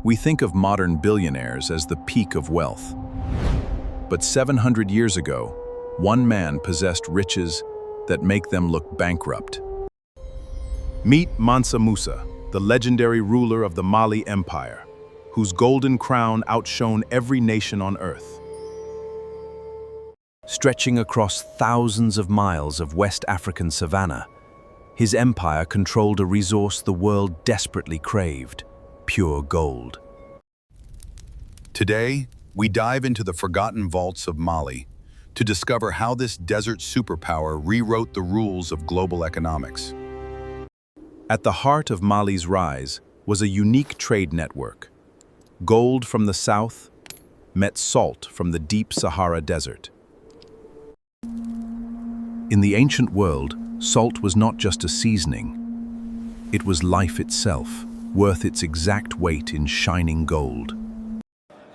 We think of modern billionaires as the peak of wealth. But 700 years ago, one man possessed riches that make them look bankrupt. Meet Mansa Musa, the legendary ruler of the Mali Empire, whose golden crown outshone every nation on earth. Stretching across thousands of miles of West African savanna, his empire controlled a resource the world desperately craved: pure gold. Today, we dive into the forgotten vaults of Mali to discover how this desert superpower rewrote the rules of global economics. At the heart of Mali's rise was a unique trade network. Gold from the south met salt from the deep Sahara Desert. In the ancient world, salt was not just a seasoning. It was life itself, worth its exact weight in shining gold.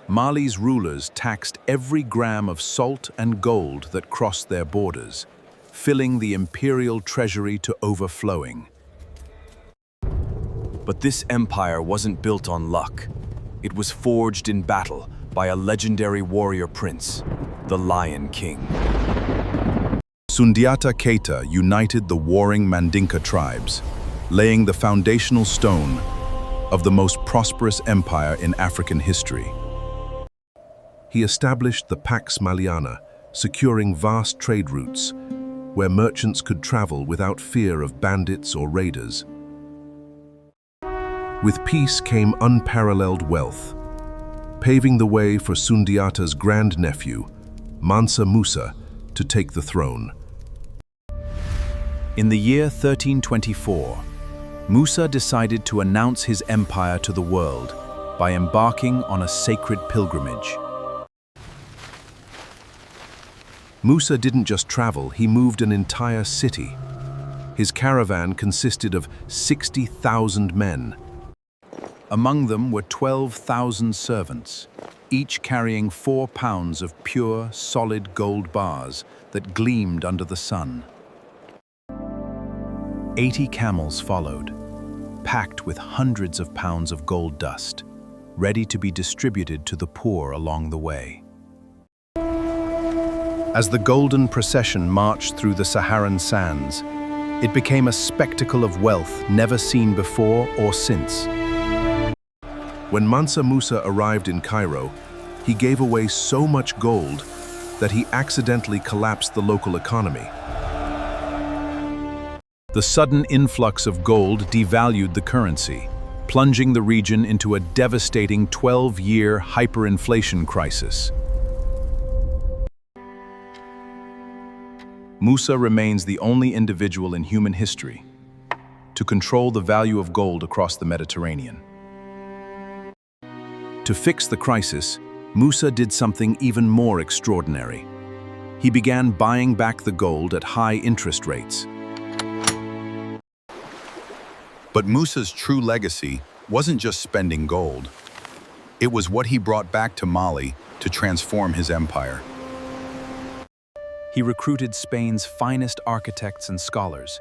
Mali's rulers taxed every gram of salt and gold that crossed their borders, filling the imperial treasury to overflowing. But this empire wasn't built on luck. It was forged in battle by a legendary warrior prince, the Lion King. Sundiata Keita united the warring Mandinka tribes, laying the foundational stone of the most prosperous empire in African history. He established the Pax Maliana, securing vast trade routes where merchants could travel without fear of bandits or raiders. With peace came unparalleled wealth, paving the way for Sundiata's grandnephew, Mansa Musa, to take the throne. In the year 1324, Musa decided to announce his empire to the world by embarking on a sacred pilgrimage. Musa didn't just travel, he moved an entire city. His caravan consisted of 60,000 men. Among them were 12,000 servants, each carrying 4 pounds of pure, solid gold bars that gleamed under the sun. 80 camels followed, packed with hundreds of pounds of gold dust, ready to be distributed to the poor along the way. As the golden procession marched through the Saharan sands, it became a spectacle of wealth never seen before or since. When Mansa Musa arrived in Cairo, he gave away so much gold that he accidentally collapsed the local economy. The sudden influx of gold devalued the currency, plunging the region into a devastating 12-year hyperinflation crisis. Musa remains the only individual in human history to control the value of gold across the Mediterranean. To fix the crisis, Musa did something even more extraordinary. He began buying back the gold at high interest rates. But Musa's true legacy wasn't just spending gold. It was what he brought back to Mali to transform his empire. He recruited Spain's finest architects and scholars,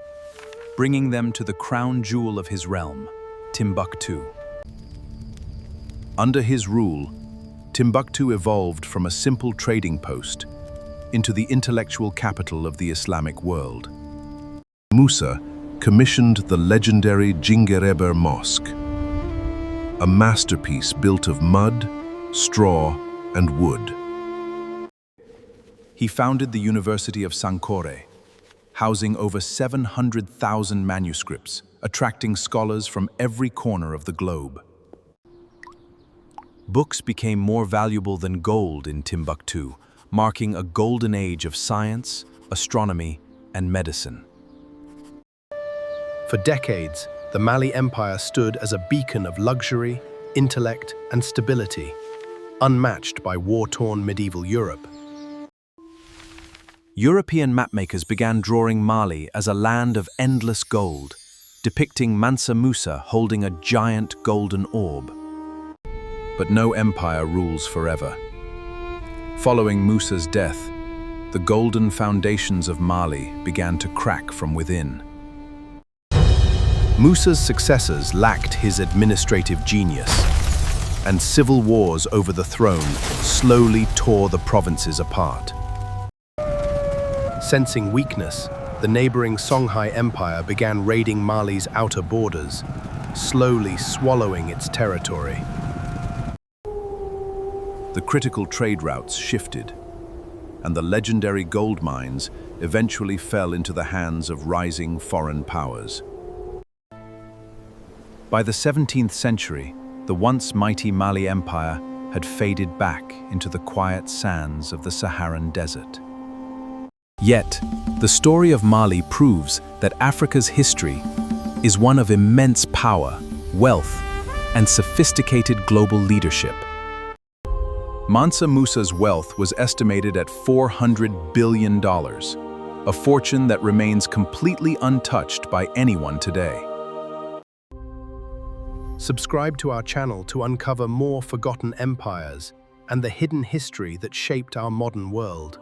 bringing them to the crown jewel of his realm, Timbuktu. Under his rule, Timbuktu evolved from a simple trading post into the intellectual capital of the Islamic world. Musa commissioned the legendary Djinguereber Mosque, a masterpiece built of mud, straw, and wood. He founded the University of Sankore, housing over 700,000 manuscripts, attracting scholars from every corner of the globe. Books became more valuable than gold in Timbuktu, marking a golden age of science, astronomy, and medicine. For decades, the Mali Empire stood as a beacon of luxury, intellect, and stability, unmatched by war-torn medieval Europe. European mapmakers began drawing Mali as a land of endless gold, depicting Mansa Musa holding a giant golden orb. But no empire rules forever. Following Musa's death, the golden foundations of Mali began to crack from within. Musa's successors lacked his administrative genius, and civil wars over the throne slowly tore the provinces apart. Sensing weakness, the neighboring Songhai Empire began raiding Mali's outer borders, slowly swallowing its territory. The critical trade routes shifted, and the legendary gold mines eventually fell into the hands of rising foreign powers. By the 17th century, the once mighty Mali Empire had faded back into the quiet sands of the Saharan desert. Yet, the story of Mali proves that Africa's history is one of immense power, wealth, and sophisticated global leadership. Mansa Musa's wealth was estimated at $400 billion, a fortune that remains completely untouched by anyone today. Subscribe to our channel to uncover more forgotten empires and the hidden history that shaped our modern world.